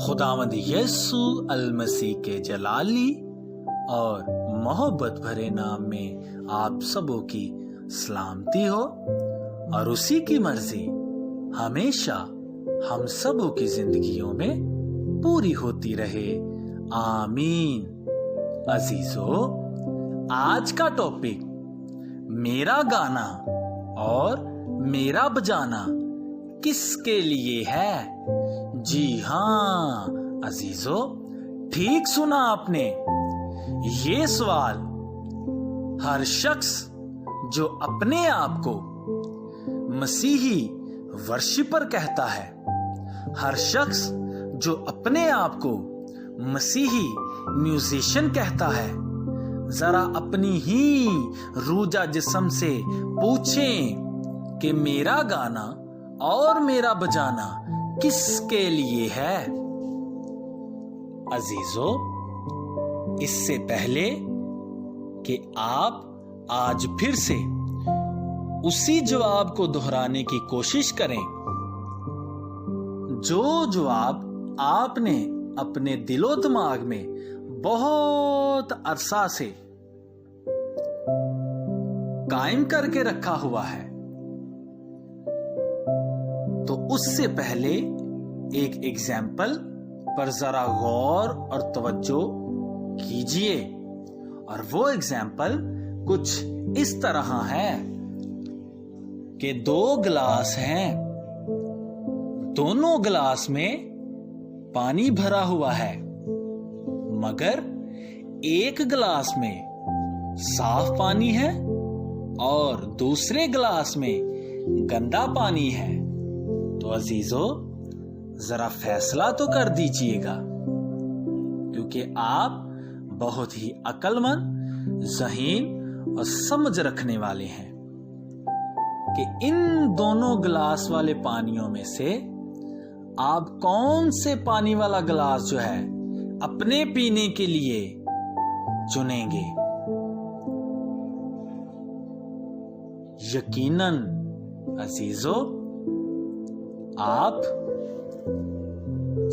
खुदावंद यीशु अल-मसीह के जलाली और मोहब्बत भरे नाम में आप सबों की सलामती हो और उसी की मर्जी हमेशा हम सबों की जिंदगियों में पूरी होती रहे। आमीन। अजीजों, आज का टॉपिक मेरा गाना और मेरा बजाना किसके लिए है? जी हाँ अजीजों, ठीक सुना आपने। ये सवाल हर शख्स जो अपने आप को मसीही वर्शिपर कहता है, हर शख्स जो अपने आप को मसीही म्यूजिशियन कहता है, जरा अपनी ही रूजा जिस्म से पूछें कि मेरा गाना और मेरा बजाना किसके लिए है? अजीजों, इससे पहले कि आप आज फिर से उसी जवाब को दोहराने की कोशिश करें जो जवाब आपने अपने दिलो दिमाग में बहुत अरसा से कायम करके रखा हुआ है, तो उससे पहले एक एग्जाम्पल पर जरा गौर और तवज्जो कीजिए। और वो एग्जाम्पल कुछ इस तरह है कि दो गिलास हैं, दोनों गिलास में पानी भरा हुआ है, मगर एक गिलास में साफ पानी है और दूसरे गिलास में गंदा पानी है। तो अजीजों, जरा फैसला तो कर दीजिएगा, क्योंकि आप बहुत ही अक्लमंद, ज़हीन और समझ रखने वाले हैं कि इन दोनों गिलास वाले पानियों में से आप कौन से पानी वाला गिलास जो है अपने पीने के लिए चुनेंगे। यकीनन अजीजों, आप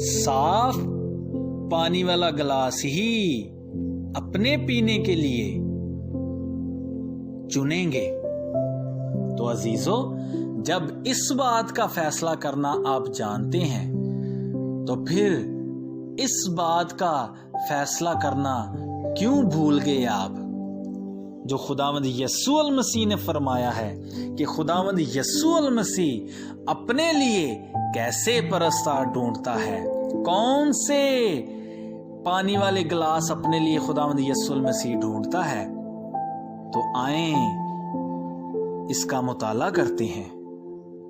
साफ पानी वाला गिलास ही अपने पीने के लिए चुनेंगे। तो अजीजों, जब इस बात का फैसला करना आप जानते हैं, तो फिर इस बात का फैसला करना क्यों भूल गए आप, जो खुदावंद यीशु अल मसीह ने फरमाया है कि खुदावंद यीशु अल मसीह अपने लिए कैसे परस्तार ढूंढता है, कौन से पानी वाले गिलास अपने लिए खुदावंद यीशु अल मसीह ढूंढता है। तो आए इसका मुताला करते हैं,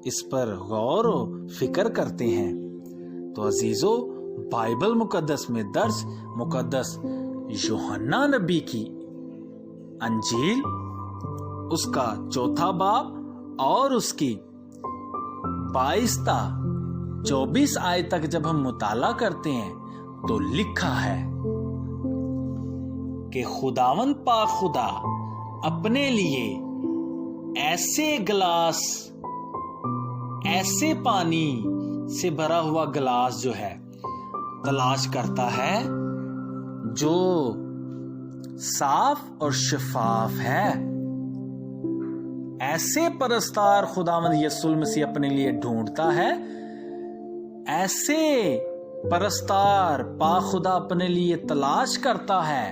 इस पर गौर और फिक्र करते हैं। तो अजीजों, बाइबल मुकद्दस में दर्ज मुकद्दस यूहन्ना नबी की अंजील, उसका 4 बाब और उसकी 22-24 आयत तक जब हम मुताला करते हैं, तो लिखा है कि खुदावंद पाक खुदा अपने लिए ऐसे गिलास, ऐसे पानी से भरा हुआ गिलास जो है तलाश करता है, जो साफ और शफाफ है। ऐसे परस्तार खुदावंद यीशु मसीह अपने लिए ढूंढता है, ऐसे परस्तार पाक खुदा अपने लिए तलाश करता है,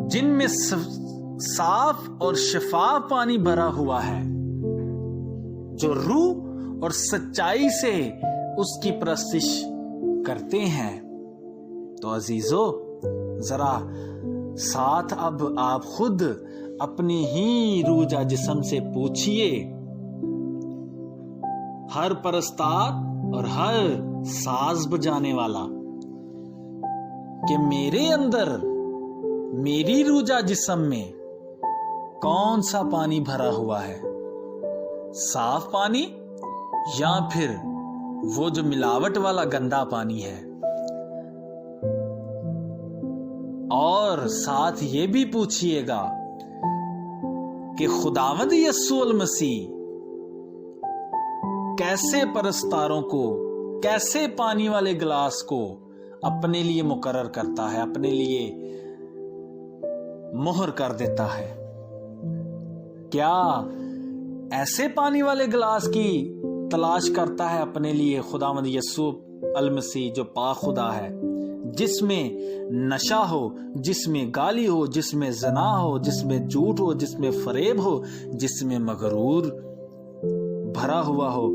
जिनमें साफ और शफाफ पानी भरा हुआ है, जो रूह और सच्चाई से उसकी परस्तिश करते हैं। तो अजीजों, जरा साथ अब आप खुद अपनी ही रूजा जिस्म से पूछिए, हर परस्तार और हर साज बजाने वाला, कि मेरे अंदर, मेरी रूजा जिस्म में कौन सा पानी भरा हुआ है, साफ पानी या फिर वो जो मिलावट वाला गंदा पानी है। और साथ ये भी पूछिएगा कि खुदावंद यीशु अल मसीह कैसे परस्तारों को कैसे पानी वाले गिलास को अपने लिए मुकर्रर करता है, अपने लिए मोहर कर देता है। क्या ऐसे पानी वाले गिलास की तलाश करता है अपने लिए खुदावंद यीशु अल मसीह, जो पाक खुदा है, जिसमें नशा हो, जिसमें गाली हो, जिसमें ज़ना हो, जिसमें झूठ हो, जिसमें फरेब हो, जिसमें मगरूर भरा हुआ हो,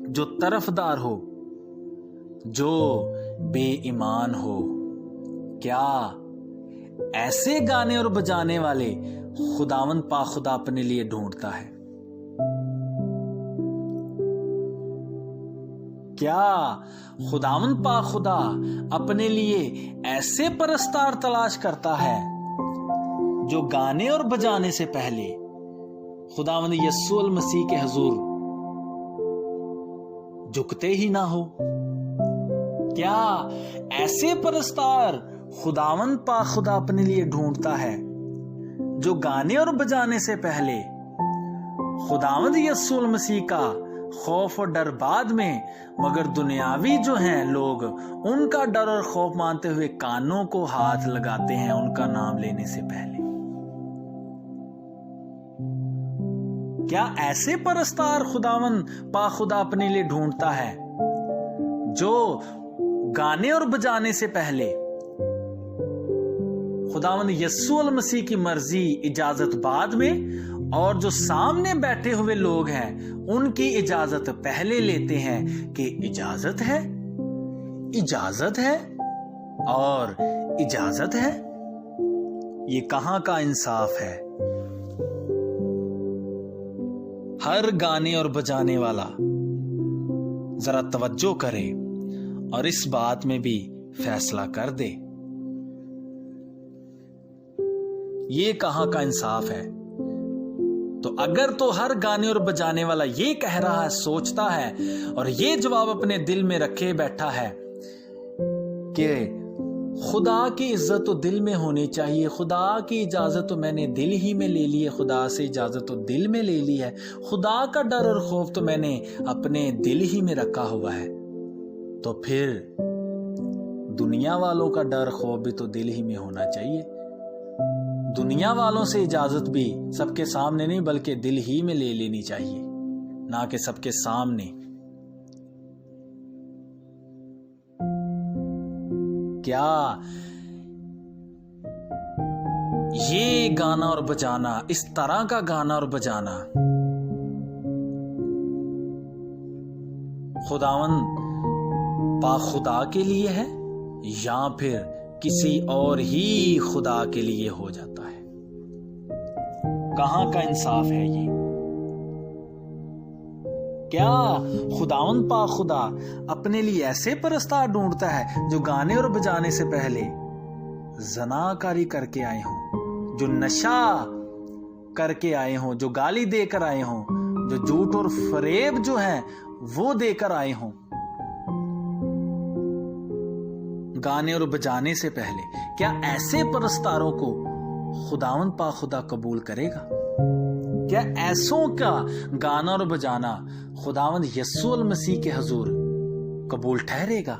जो तरफदार हो, जो बेईमान हो। क्या ऐसे गाने और बजाने वाले खुदावंद पाक खुदा अपने लिए ढूंढता है? क्या खुदावंद पाक खुदा अपने लिए ऐसे परस्तार तलाश करता है जो गाने और बजाने से पहले खुदावंद यीशु अल मसीह के हुजूर झुकते ही ना हो? क्या ऐसे परस्तार खुदावंद पाक खुदा अपने लिए ढूंढता है जो गाने और बजाने से पहले खुदावंद यीशु अल मसीह का खौफ और डर बाद में, मगर दुनियावी जो हैं लोग, उनका डर और खौफ मानते हुए कानों को हाथ लगाते हैं उनका नाम लेने से पहले? क्या ऐसे परस्तार खुदावंद पाक खुदा अपने लिए ढूंढता है जो गाने और बजाने से पहले खुदावंद यीशु अल मसीह की मर्जी इजाजत बाद में, और जो सामने बैठे हुए लोग हैं उनकी इजाजत पहले लेते हैं कि इजाजत है, इजाजत है और इजाजत है? ये कहां का इंसाफ है? हर गाने और बजाने वाला जरा तवज्जो करे और इस बात में भी फैसला कर दे। ये कहां का इंसाफ है? तो अगर तो हर गाने और बजाने वाला ये कह रहा है, सोचता है और ये जवाब अपने दिल में रखे बैठा है कि खुदा की इज्जत तो दिल में होनी चाहिए, खुदा की इजाजत तो मैंने दिल ही में ले ली है, खुदा से इजाजत तो दिल में ले ली है, खुदा का डर और खौफ तो मैंने अपने दिल ही में रखा हुआ है, तो फिर दुनिया वालों का डर खौफ भी तो दिल ही में होना चाहिए। दुनिया वालों से इजाजत भी सबके सामने नहीं बल्कि दिल ही में ले लेनी चाहिए, ना कि सबके सामने। क्या ये गाना और बजाना, इस तरह का गाना और बजाना खुदावंद पाक खुदा के लिए है या फिर किसी और ही खुदा के लिए हो जाता है? कहां का इंसाफ है ये? क्या खुदावंद पाक खुदा अपने लिए ऐसे परस्तार ढूंढता है जो गाने और बजाने से पहले ज़नाकारी करके आए हों, जो नशा करके आए हों, जो गाली देकर आए हों, जो झूठ और फरेब जो है वो देकर आए हों? गाने और बजाने से पहले क्या ऐसे परस्तारों को खुदावंद पाक खुदा कबूल करेगा? क्या ऐसों का गाना और बजाना खुदावंद यीशु अल मसीह के हुजूर कबूल ठहरेगा?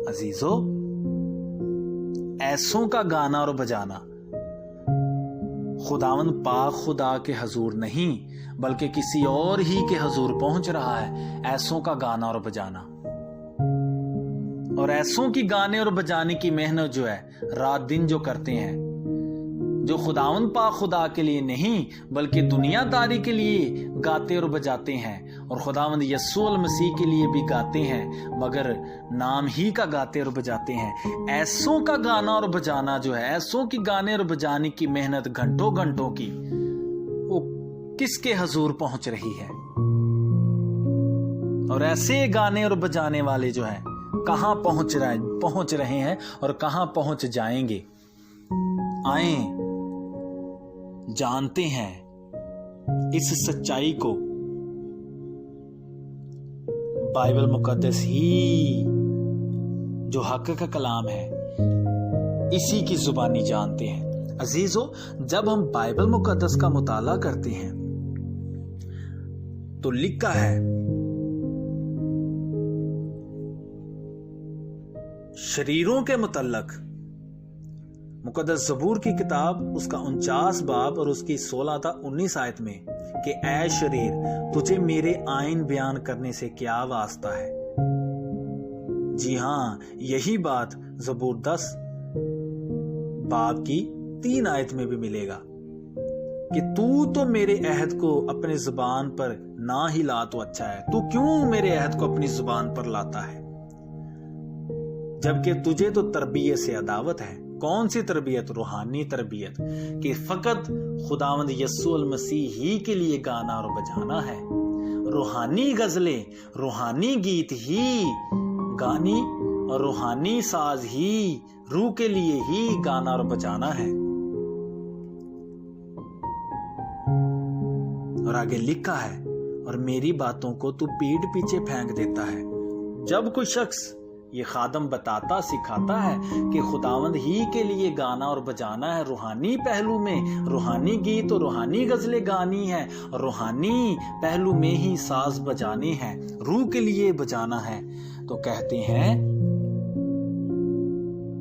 अजीजों, ऐसों का गाना और बजाना खुदावंद पाक खुदा के हुजूर नहीं बल्कि किसी और ही के हुजूर पहुंच रहा है। ऐसों का गाना और बजाना, और ऐसों की गाने और बजाने की मेहनत जो है रात दिन जो करते हैं, जो खुदावंद पाक खुदा के लिए नहीं बल्कि दुनियादारी के लिए गाते और बजाते हैं, और खुदावंद यीशु अल मसीह के लिए भी गाते हैं मगर नाम ही का गाते और बजाते हैं। ऐसों का गाना और बजाना जो है, ऐसों की गाने और बजाने की मेहनत घंटों घंटों की, वो किसके हुजूर पहुंच रही है? और ऐसे गाने और बजाने वाले जो हैं कहां पहुंच रहे हैं और कहां पहुंच जाएंगे? आए जानते हैं इस सच्चाई को। बाइबल मुकद्दस ही जो हक का कलाम है इसी की जुबानी जानते हैं। अजीजों, जब हम बाइबल मुकद्दस का मुताला करते हैं तो लिखा है, शरीरों के मुतल्लक मुकद्दस ज़बूर की किताब उसका 49 बाब और उसकी 16 था 19 आयत में कि ऐ शरीर, तुझे मेरे आइन बयान करने से क्या वास्ता है। जी हां, यही बात ज़बूर 10 बाब की 3 आयत में भी मिलेगा कि तू तो मेरे अहद को अपने जुबान पर ना ही ला तो अच्छा है। तू क्यों मेरे अहद को अपनी जुबान पर लाता है, जबकि तुझे तो तरबियत से अदावत है। कौन सी तरबियत? रूहानी तरबियत कि फकत खुदावंद यस्सु अल मसीह ही के लिए गाना और बजाना है। रूहानी गजलें, रूहानी गीत ही गानी और रूहानी साज ही रूह के लिए ही गाना और बजाना है। और आगे लिखा है, और मेरी बातों को तू पीठ पीछे फेंक देता है। जब कोई शख्स ये खादम बताता सिखाता है कि खुदावंद ही के लिए गाना और बजाना है, रूहानी पहलू में रूहानी गीत और रूहानी गजलें गानी है, और रूहानी पहलू में ही साज बजाने हैं, रूह के लिए बजाना है, तो कहते हैं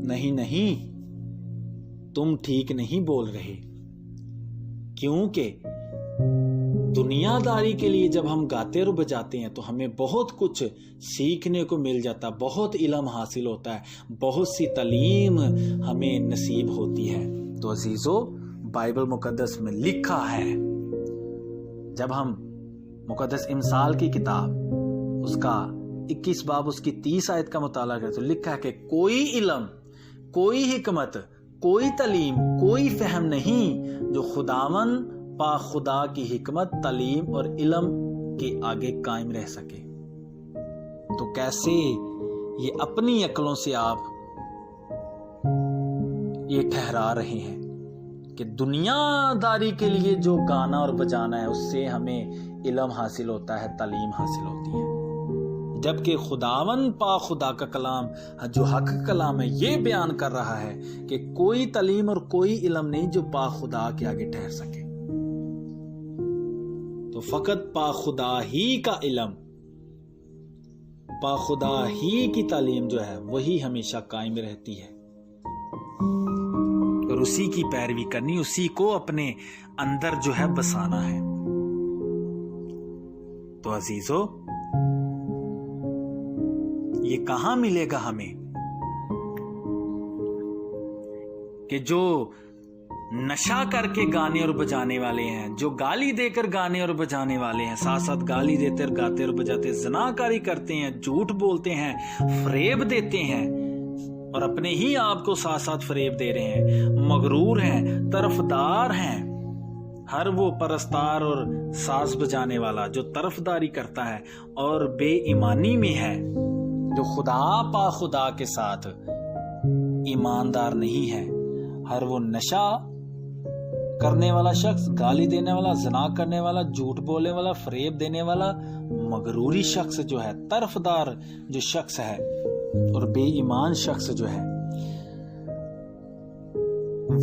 नहीं नहीं, तुम ठीक नहीं बोल रहे। क्योंकि दुनियादारी के लिए जब हम गाते और बजाते हैं तो हमें बहुत कुछ सीखने को मिल जाता, बहुत इल्म हासिल होता है, बहुत सी तालीम हमें नसीब होती है। तो अजीजों, बाइबल मुकद्दस में लिखा है, जब हम मुकद्दस इमसाल की किताब उसका 21 बाब उसकी 30 आयत का मुताला करें तो लिखा है कि कोई इल्म, कोई हिकमत, कोई तालीम, कोई फहम नहीं जो खुदावन पा खुदा की हिकमत, तालीम और इल्म के आगे कायम रह सके। तो कैसे ये अपनी अक्लों से आप ये ठहरा रहे हैं कि दुनियादारी के लिए जो गाना और बजाना है उससे हमें इल्म हासिल होता है, तालीम हासिल होती है, जबकि खुदावन पा खुदा का कलाम जो हक कलाम है ये बयान कर रहा है कि कोई तालीम और कोई इल्म नहीं जो पा खुदा के आगे ठहर सके। तो फकत पा खुदा ही का इल्म, पा खुदा ही की तालीम जो है वही हमेशा कायम रहती है, और उसी की पैरवी करनी, उसी को अपने अंदर जो है बसाना है। तो अजीजों, ये कहां मिलेगा हमें कि जो नशा करके गाने और बजाने वाले हैं, जो गाली देकर गाने और बजाने वाले हैं, साथ साथ गाली देते और गाते और बजाते, ज़नाकारी करते हैं, झूठ बोलते हैं, फरेब देते हैं और अपने ही आप को साथ साथ फरेब दे रहे हैं, मगरूर हैं, तरफदार हैं। हर वो परस्तार और साज बजाने वाला जो तरफदारी करता है और बेईमानी में है, जो खुदा पा खुदा के साथ ईमानदार नहीं है, हर वो नशा करने वाला शख्स, गाली देने वाला, ज़ना करने वाला, झूठ बोलने वाला, फरेब देने वाला, मगरूरी शख्स जो है, तरफदार जो शख्स है और बेईमान शख्स जो है,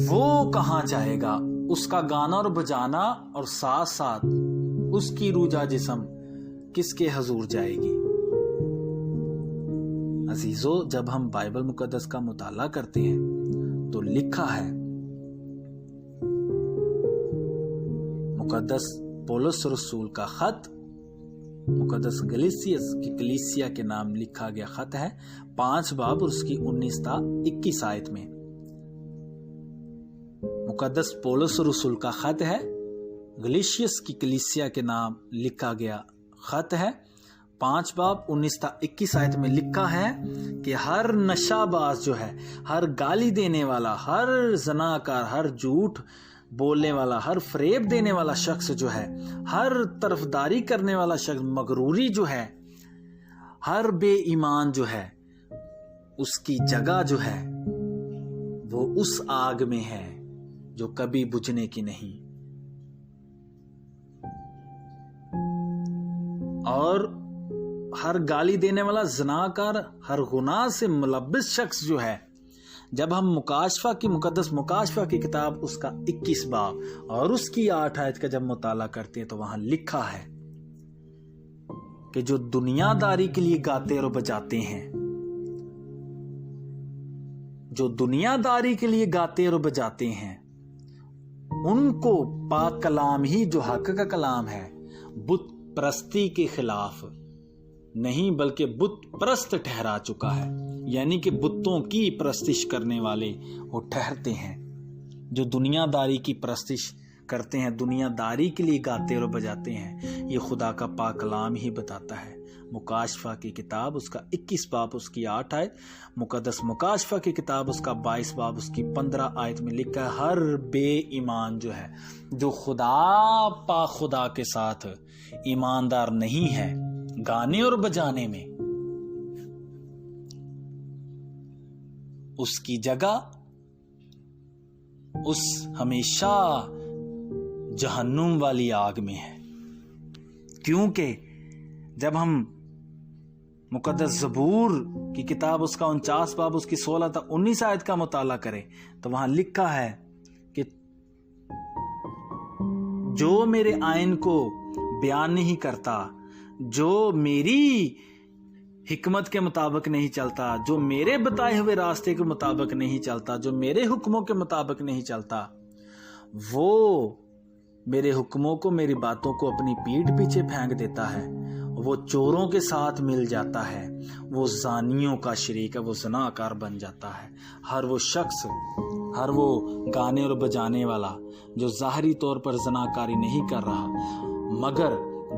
वो कहां जाएगा? उसका गाना और बजाना और साथ साथ उसकी रूजा जिस्म किसके हजूर जाएगी? अजीजों, जब हम बाइबल मुकद्दस का मुताला करते हैं तो लिखा है, मुकद्दस पौलुस रसूल का खत मुकद्दस गलीसियस की कलीसिया के नाम लिखा गया खत है, 5 बाब और उसकी 19 ता 21 आयत में। मुकद्दस पौलुस रसूल का खत है, गलीसियस की कलीसिया के नाम लिखा गया खत है, 5 बाब 19 ता 21 आयत में लिखा है कि हर नशाबाज जो है, हर गाली देने वाला, हर ज़नाकार, हर झूठ बोलने वाला, हर फरेब देने वाला शख्स जो है, हर तरफदारी करने वाला शख्स, मगरूरी जो है, हर बेईमान जो है, उसकी जगह जो है वो उस आग में है जो कभी बुझने की नहीं। और हर गाली देने वाला, ज़नाकार, हर गुनाह से मुलब्बिस शख्स जो है, जब हम मुकद्दस मुकाशफा की किताब उसका 21 बाब और उसकी 8 आयत का जब मुताला करते हैं तो वहां लिखा है कि जो दुनियादारी के लिए गाते और बजाते हैं, जो दुनियादारी के लिए गाते और बजाते हैं, उनको पाक कलाम ही जो हक का कलाम है, बुत परस्ती के खिलाफ नहीं बल्कि बुत परस्त ठहरा चुका है। यानी कि बुतों की परस्तिश करने वाले वो ठहरते हैं। जो दुनियादारी की परस्तिश करते हैं, दुनियादारी के लिए गाते और बजाते हैं, ये खुदा का पाक कलाम ही बताता है। मुकाशफा की किताब उसका 21 बाब उसकी 8 आयत, मुकद्दस मुकाशफा की किताब उसका 22 बाब उसकी 15 आयत में लिखा है, हर बेईमान जो है, जो खुदा के साथ ईमानदार नहीं है गाने और बजाने में, उसकी जगह उस हमेशा जहन्नुम वाली आग में है। क्योंकि जब हम मुकद्दस ज़बूर की किताब उसका 49 बाब उसकी 16 तक 19 आयत का मुताला करें तो वहां लिखा है कि जो मेरे आयन को बयान नहीं करता, जो मेरी हिकमत के मुताबिक नहीं चलता, जो मेरे बताए हुए रास्ते के मुताबिक नहीं चलता, जो मेरे हुक्मों के मुताबिक नहीं चलता, वो मेरे हुक्मों को, मेरी बातों को अपनी पीठ पीछे फेंक देता है, वो चोरों के साथ मिल जाता है, वो जानियों का शरीक है, वो ज़नाकार बन जाता है। हर वो शख्स, हर वो गाने और बजाने वाला जो ज़ाहरी तौर पर ज़नाकारी नहीं कर रहा मगर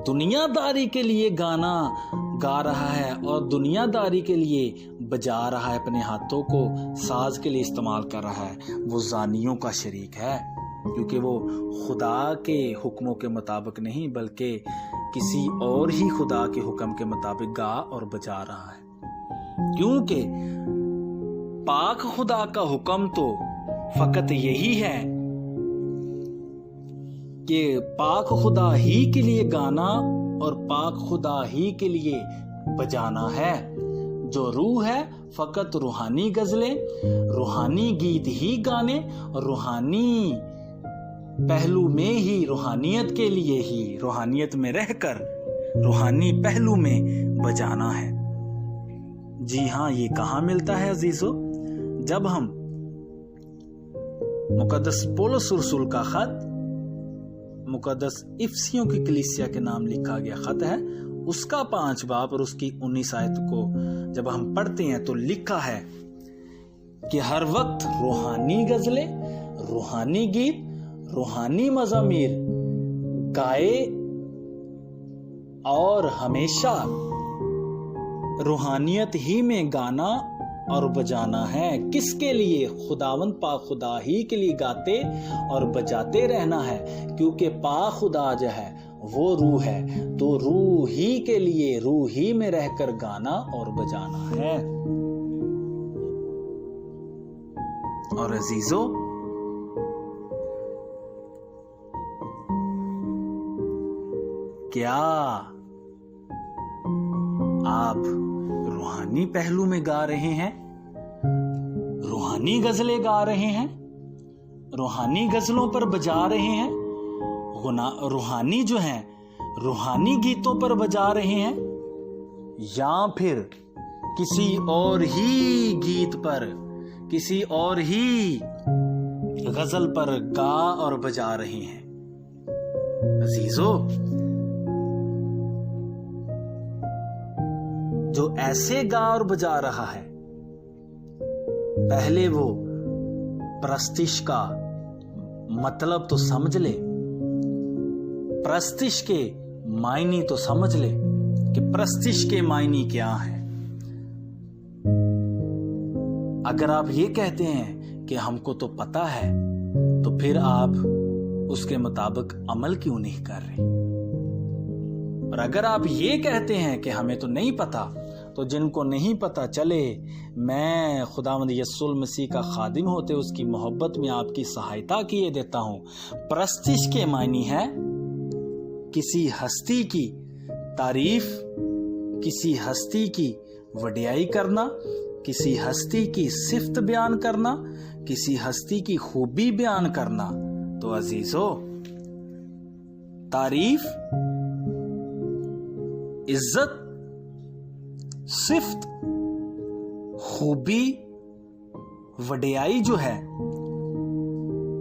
दुनियादारी के लिए गाना गा रहा है और दुनियादारी के लिए बजा रहा है, अपने हाथों को साज के लिए इस्तेमाल कर रहा है, वो जानियों का शरीक है। क्योंकि वो खुदा के हुक्मों के मुताबिक नहीं बल्कि किसी और ही खुदा के हुक्म के मुताबिक गा और बजा रहा है। क्योंकि पाक खुदा का हुक्म तो फकत यही है कि पाक खुदा ही के लिए गाना और पाक खुदा ही के लिए बजाना है। जो रूह है फकत रूहानी गजलें, रूहानी गीत ही गाने और रूहानी पहलू में ही, रूहानियत के लिए ही, रूहानियत में रहकर रूहानी पहलू में बजाना है। जी हाँ, ये कहाँ मिलता है अजीजों? जब हम मुकद्दस पौलुस रसूल का खत, मुकद्दस इफिसियों की कलीसिया के नाम लिखा गया खत है, उसका 5 बाब और उसकी 19 आयत को जब हम पढ़ते हैं तो लिखा है कि हर वक्त रूहानी गजलें, रूहानी गीत, रूहानी मज़ामीर गाए और हमेशा रूहानियत ही में गाना और बजाना है। किसके लिए? खुदावंद पाक खुदा ही के लिए गाते और बजाते रहना है। क्योंकि पाक खुदा जो है वो रूह है, तो रूह ही के लिए, रूह ही में रहकर गाना और बजाना है। और अजीजों, क्या आप रूहानी पहलू में गा रहे हैं? रूहानी गजलें गा रहे हैं? रूहानी गजलों पर बजा रहे हैं? रूहानी जो हैं, रूहानी गीतों पर बजा रहे हैं? या फिर किसी और ही गीत पर, किसी और ही गजल पर गा और बजा रहे हैं? अजीजों, जो ऐसे गा और बजा रहा है, पहले वो प्रस्तिश का मतलब तो समझ ले, प्रस्तिश के मायने तो समझ ले कि प्रस्तिश के मायने क्या है। अगर आप ये कहते हैं कि हमको तो पता है, तो फिर आप उसके मुताबिक अमल क्यों नहीं कर रहे? और अगर आप ये कहते हैं कि हमें तो नहीं पता, तो जिनको नहीं पता चले, मैं खुदावंद यीशु मसीह का खादिम होते उसकी मोहब्बत में आपकी सहायता किए देता हूं। प्रस्तिश के मायने है किसी हस्ती की तारीफ, किसी हस्ती की वडियाई करना, किसी हस्ती की सिफ्त बयान करना, किसी हस्ती की खूबी बयान करना। तो अजीजों, तारीफ इज्जत, सिफ्त, खूबी, वडियाई जो है,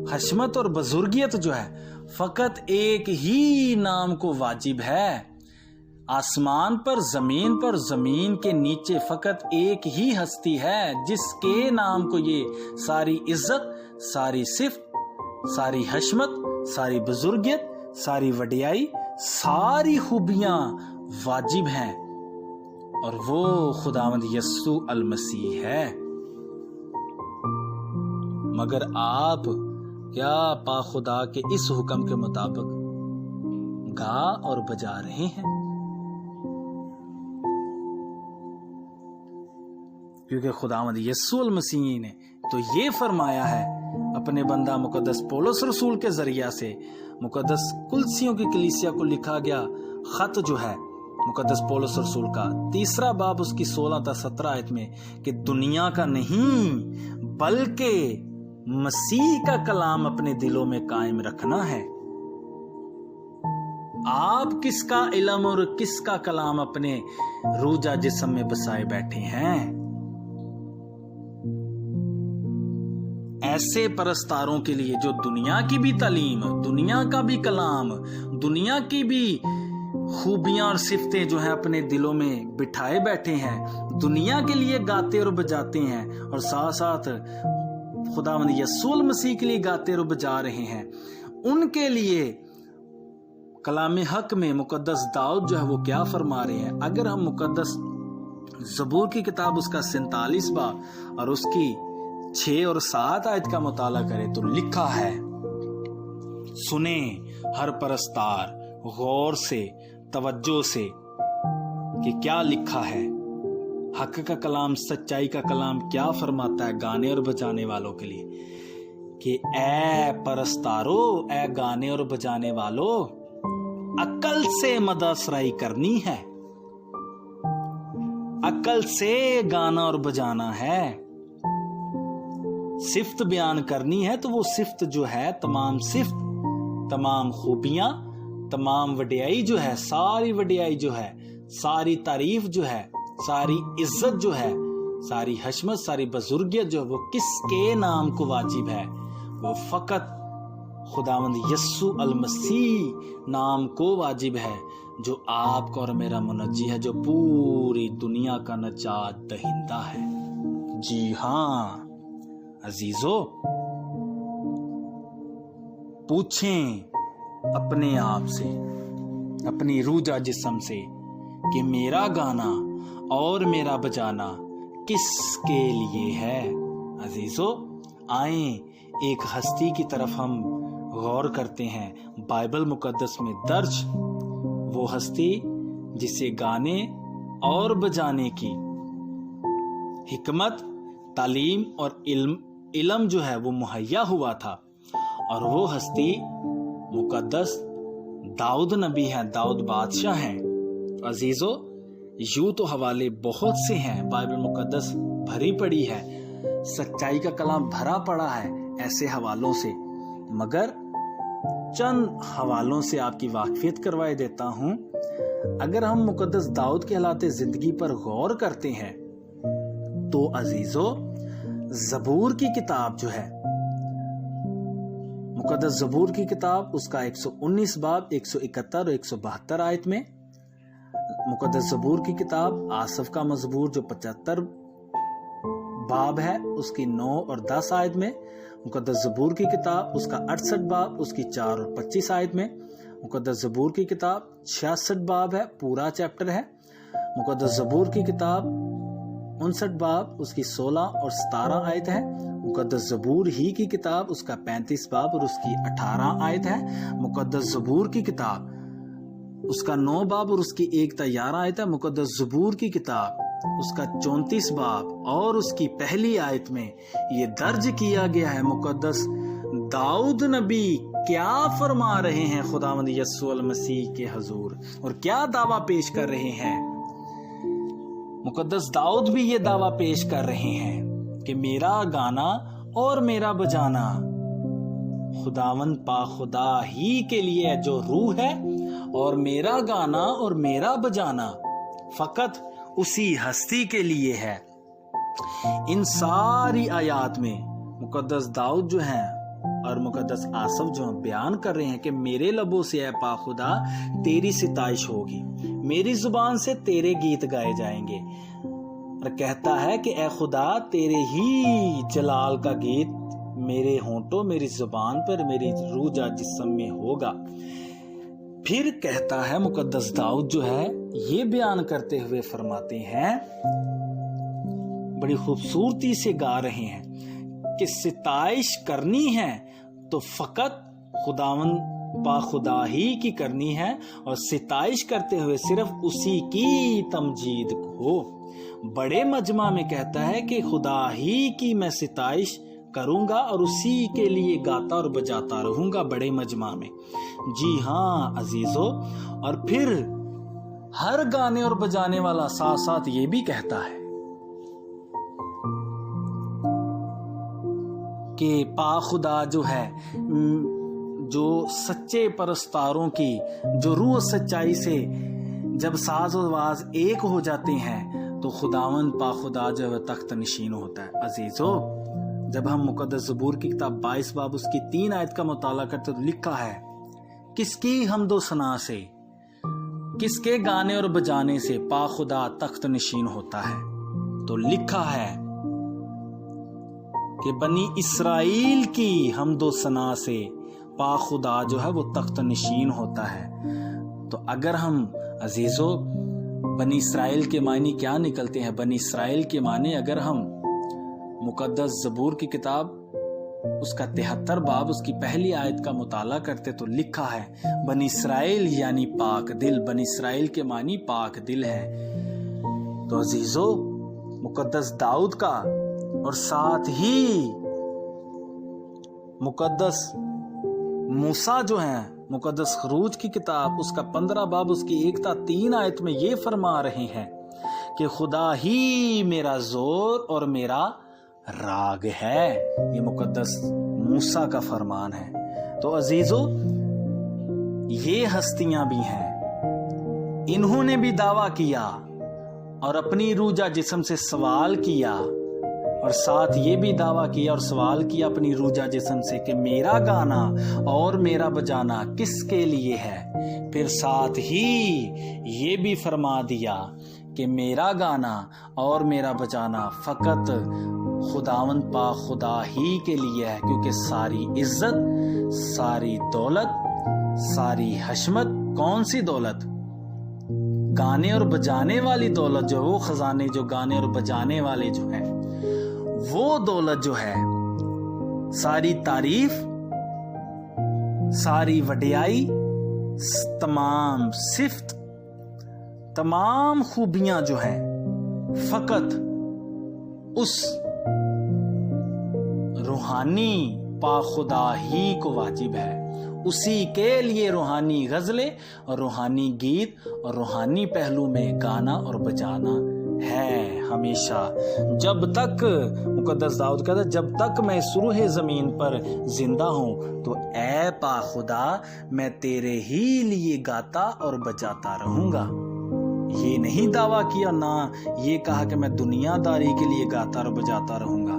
हशमत और बुजुर्गियत जो है, फकत एक ही नाम को वाजिब है। आसमान पर, जमीन के नीचे फकत एक ही हस्ती है जिसके नाम को ये सारी इज्जत, सारी सिफ्त, सारी हशमत, सारी बुजुर्गियत, सारी वडियाई, सारी खूबियां वाजिब हैं, और वो खुदावंद यस्सु अल मसीह है। मगर आप क्या पा खुदा के इस हुक्म के मुताबिक गा और बजा रहे हैं? क्योंकि खुदावंद यस्सु अल मसीह ने तो ये फरमाया है अपने बंदा मुकद्दस पौलुस रसूल के जरिया से, मुकद्दस कुलसियों की कलीसिया को लिखा गया खत जो है मुकद्दस पौलुस रसूल का 3 बाब उसकी 16-17 आयत में, कि दुनिया का नहीं बल्कि मसीह का कलाम अपने दिलों में कायम रखना है। आप किसका इल्म और किसका कलाम अपने रूजा जिस्म में बसाए बैठे हैं? ऐसे परस्तारों के लिए जो दुनिया की भी तालीम, दुनिया का भी कलाम, दुनिया की भी खूबियां और सिफतें जो है अपने दिलों में बिठाए बैठे हैं, दुनिया के लिए गाते और बजाते हैं, और साथ साथ खुदावंद यस्सु अल मसीह के लिए गाते और बजा रहे हैं, उनके लिए कलाम हक में मुकद्दस दाऊद जो है वो क्या फरमा रहे हैं? अगर हम मुकद्दस ज़बूर की किताब उसका 47 बाब और उसकी 6 और 7 आयत का मुताला करें तो लिखा है, सुने हर परस्तार गौर से, तवज्जो से, कि क्या लिखा है। हक का कलाम, सच्चाई का कलाम क्या फरमाता है गाने और बजाने वालों के लिए, कि ए परस्तारो, ए गाने और बजाने वालों, अकल से मदसराई करनी है, अकल से गाना और बजाना है, सिफ्त बयान करनी है। तो वो सिफ्त जो है, तमाम सिफ्त, तमाम खूबियां, तमाम वडियाई जो है, सारी वडियाई जो है, सारी तारीफ जो है, सारी इज्जत जो है, सारी हशमत, सारी बुजुर्गियत जो है, वो किसके नाम को वाजिब है? वो फकत खुदावंद यस्सु अल मसीह नाम को वाजिब है, जो आपका और मेरा मुनज्जी है, जो पूरी दुनिया का नजात दहिंदा है। जी हाँ अजीजों, पूछें अपने आप से, अपनी रूजा जिस्म से, कि मेरा गाना और मेरा बजाना किसके लिए है? अजीजों, आए एक हस्ती की तरफ हम गौर करते हैं, बाइबल मुकद्दस में दर्ज वो हस्ती जिसे गाने और बजाने की हिकमत, तालीम और इल्म जो है वो मुहैया हुआ था, और वो हस्ती मुकद्दस दाऊद नबी हैं, दाऊद बादशाह हैं। अजीजों, यूं तो हवाले बहुत से हैं, बाइबल मुकद्दस भरी पड़ी है, सच्चाई का कलाम भरा पड़ा है ऐसे हवालों से, मगर चंद हवालों से आपकी वाकफियत करवाए देता हूं। अगर हम मुकद्दस दाऊद के हालात जिंदगी पर गौर करते हैं तो अजीजों, ज़बूर की किताब जो है, मुकद्दस ज़बूर की किताब उसका 119 बाब 171 और 172 आयत में, मुकद्दस ज़बूर की किताब आसफ का मज़बूर जो 75 बाब है उसकी 9 और 10 आयत में, मुकद्दस ज़बूर की किताब उसका 68 बाब उसकी 4 और 25 आयत में, मुकद्दस ज़बूर की किताब 66 बाब है, पूरा चैप्टर है, मुकद्दस ज़बूर की किताब 59 बाब उसकी 16 और 17 आयत है, मुकद्दस ज़बूर ही की किताब उसका 35 बाब और उसकी 18 आयत है, मुकद्दस ज़बूर की किताब उसका 9 बाब और उसकी 1 आयत है, मुकद्दस ज़बूर की किताब उसका 34 बाब और उसकी पहली आयत में ये दर्ज किया गया है मुकद्दस दाऊद नबी क्या फरमा रहे हैं खुदावंद यस्सु अल मसीह के हुजूर, और क्या दावा पेश कर रहे हैं। मुकद्दस दाऊद भी ये दावा पेश कर रहे हैं कि मेरा गाना और मेरा बजाना खुदावंद पा खुदा ही के लिए है, जो रूह है, और मेरा गाना और मेरा बजाना फकत उसी हस्ती के लिए है। इन सारी आयात में मुकद्दस दाऊद जो हैं और मुकद्दस आसफ जो बयान कर रहे हैं कि मेरे लबों से है पा खुदा तेरी सिताइश होगी, मेरी जुबान से तेरे गीत गाए जाएंगे। और कहता है कि ए खुदा तेरे ही जलाल का गीत मेरे होंठों, मेरी जुबान पर, मेरी रूह जा जिस्म में होगा। फिर कहता है मुकद्दस दाऊद जो है ये बयान करते हुए फरमाते हैं, बड़ी खूबसूरती से गा रहे हैं कि सिताइश करनी है तो फकत खुदावन पा खुदा ही की करनी है, और सिताइश करते हुए सिर्फ उसी की तमजीद हो। बड़े मजमा में कहता है कि खुदा ही की मैं सिताइश करूंगा और उसी के लिए गाता और बजाता रहूंगा बड़े मजमा में। जी हाँ अजीजों, और फिर हर गाने और बजाने वाला साथ साथ ये भी कहता है कि पा खुदा जो है, जो सच्चे परस्तारों की जो रूह सच्चाई से जब साज और आवाज एक हो जाते हैं तो खुदावन पा खुदा जो है तख्त नशीन होता है। अजीजों, जब हम मुकद्दस ज़बूर की किताब 22 बाब उसकी 3 आयत का मुताला करते तो लिखा है, किसकी हमदो सना से, किसके गाने और बजाने से पा खुदा तख्त नशीन होता है। तो लिखा है कि बनी इस्राइल की हमदो सना से पा खुदा जो है वो तख्त नशीन होता है। तो अगर हम अजीजों बनी इस्राइल के मायने क्या निकलते हैं? बनी इस्राइल के माने अगर हम मुकद्दस ज़बूर की किताब उसका 73 बाब उसकी पहली आयत का मुताला करते तो लिखा है बनी इस्राइल यानी पाक दिल। बनी इस्राइल के मानी पाक दिल है। तो अजीजों, मुकद्दस दाऊद का और साथ ही मुकद्दस मूसा जो है मुकद्दस खरूज की किताब उसका 15 बाब उसकी 1-3 आयत में ये फरमा रहे हैं कि खुदा ही मेरा जोर और मेरा राग है। ये मुकद्दस मूसा का फरमान है। तो अजीजों, ये हस्तियां भी हैं, इन्होंने भी दावा किया और अपनी रूजा जिस्म से सवाल किया, और साथ ये भी दावा किया और सवाल किया अपनी रूजा जिस्म से कि मेरा गाना और मेरा बजाना किसके लिए है। फिर साथ ही ये भी फरमा दिया कि मेरा गाना और मेरा बजाना फकत खुदावंद पा खुदा ही के लिए है, क्योंकि सारी इज्जत, सारी दौलत, सारी हशमत, कौन सी दौलत? गाने और बजाने वाली दौलत जो वो खजाने जो गाने और बजाने वाले जो है वो दौलत जो है, सारी तारीफ, सारी वडियाई, तमाम सिफ्त, तमाम खूबियां जो हैं फकत उस रूहानी पा खुदा ही को वाजिब है। उसी के लिए रूहानी गजलें और रूहानी गीत और रूहानी पहलू में गाना और बजाना है हमेशा। जब तक मुकद्दस दाऊद कहता है, जब तक मैं सुरूह जमीन पर जिंदा हूं तो ऐ पा खुदा मैं तेरे ही लिए गाता और बजाता रहूंगा। ये नहीं दावा किया, ना ये कहा कि मैं दुनियादारी के लिए गाता और बजाता रहूंगा,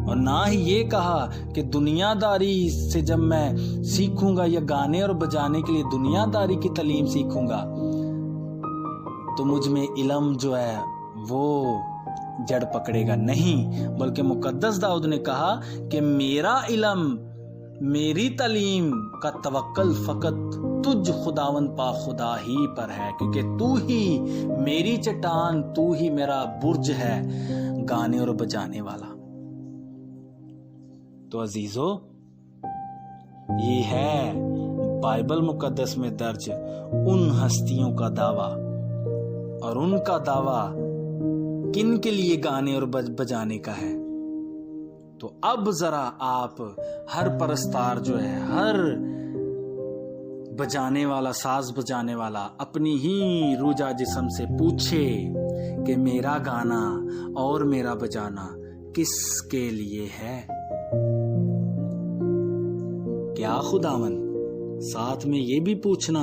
और ना ही ये कहा कि दुनियादारी से जब मैं सीखूंगा या गाने और बजाने के लिए दुनियादारी की तालीम सीखूंगा तो मुझ में इल्म जो है वो जड़ पकड़ेगा। नहीं, बल्कि मुकद्दस दाऊद ने कहा कि मेरा इल्म, मेरी तालीम का तवक्कल फकत तुझ खुदावन पा खुदा ही पर है, क्योंकि तू ही मेरी चट्टान, तू ही मेरा बुर्ज है गाने और बजाने वाला। तो अजीजों, ये है बाइबल मुकद्दस में दर्ज उन हस्तियों का दावा, और उनका दावा किन के लिए गाने और बजाने का है। तो अब जरा आप हर परस्तार जो है, हर बजाने वाला, साज बजाने वाला अपनी ही रूजा जिस्म से पूछे कि मेरा गाना और मेरा बजाना किसके लिए है। क्या खुदावन? साथ में ये भी पूछना,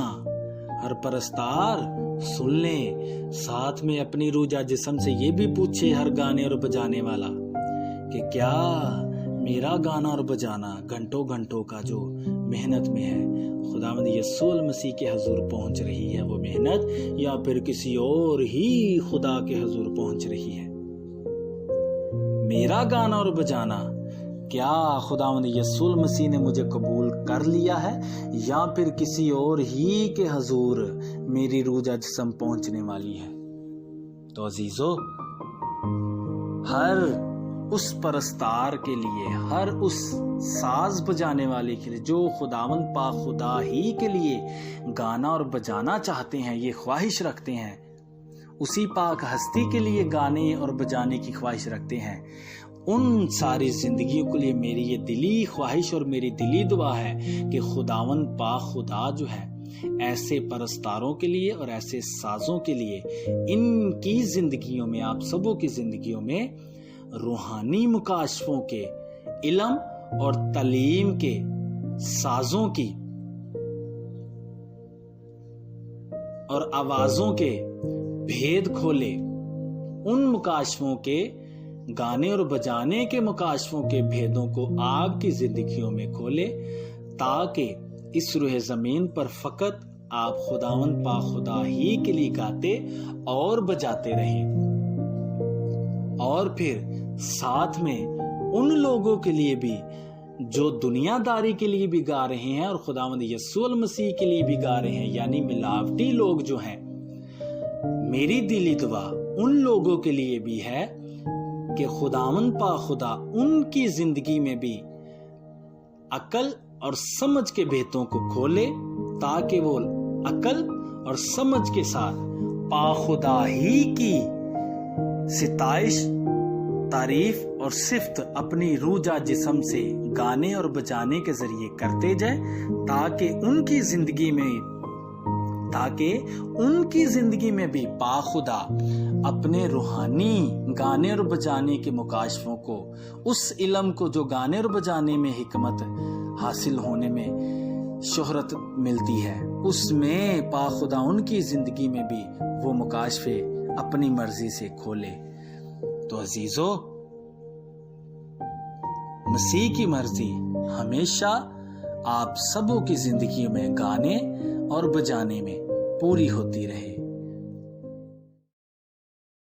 हर परस्तार सुन ले, साथ में अपनी रूजा जिस्म से ये भी पूछे हर गाने और बजाने वाला कि क्या मेरा गाना और बजाना घंटों घंटों का जो मेहनत में है, खुदावंद यीशु मसीह के हुजूर पहुंच रही है वो मेहनत, या फिर किसी और ही खुदा के हुजूर पहुंच रही है? मेरा गाना और बजाना क्या खुदावंद यीशु मसीह ने मुझे कबूल कर लिया है, या फिर किसी और ही के हुजूर मेरी रूजा जिस्म पहुंचने वाली है? तो अजीजों, हर उस परस्तार के लिए, हर उस साज बजाने वाले के लिए जो खुदावंद पाक खुदा ही के लिए गाना और बजाना चाहते हैं, ये ख्वाहिश रखते हैं, उसी पाक हस्ती के लिए गाने और बजाने की ख्वाहिश रखते हैं, उन सारी जिंदगियों के लिए मेरी ये दिली ख्वाहिश और मेरी दिली दुआ है कि खुदावंद पाक खुदा जो है ऐसे परस्तारों के लिए और ऐसे साजों के लिए इनकी जिंदगियों में, आप सबों की जिंदगियों में रूहानी मुकाशफों के, इल्म और तालीम के साजों की और आवाजों के भेद खोले, उन मुकाशफों के, गाने और बजाने के मुकाशफों के भेदों को आपकी जिंदगियों में खोले, ताकि इस रूह जमीन पर फकत आप खुदावंद पाक खुदा ही के लिए गाते और बजाते रहें, और फिर साथ में उन लोगों के लिए भी जो दुनियादारी के लिए भी गा रहे हैं और खुदावंद यीशु मसीह के लिए भी गा रहे हैं, यानी मिलावटी लोग जो हैं, मेरी दिली दुआ उन लोगों के लिए भी है कि खुदावंद पाक खुदा उनकी जिंदगी में भी अकल और समझ के भेदों को खोले, ताकि वो अकल और समझ के साथ पाक खुदा ही की सिताइश, तारीफ और सिफ्त अपनी रूजा जिस्म से गाने और बजाने के जरिए करते जाए, ताकि उनकी जिंदगी में भी पाक खुदा अपने रूहानी गाने और बजाने के मुकाशफों को, उस इल्म को जो गाने और बजाने में हिकमत हासिल होने में शोहरत मिलती है, उसमें पाक खुदा उनकी जिंदगी में भी वो मुकाशफे अपनी मर्जी से खोले। तो अजीजों, मसीह की मर्जी हमेशा आप सबों की जिंदगी में गाने और बजाने में पूरी होती रहे।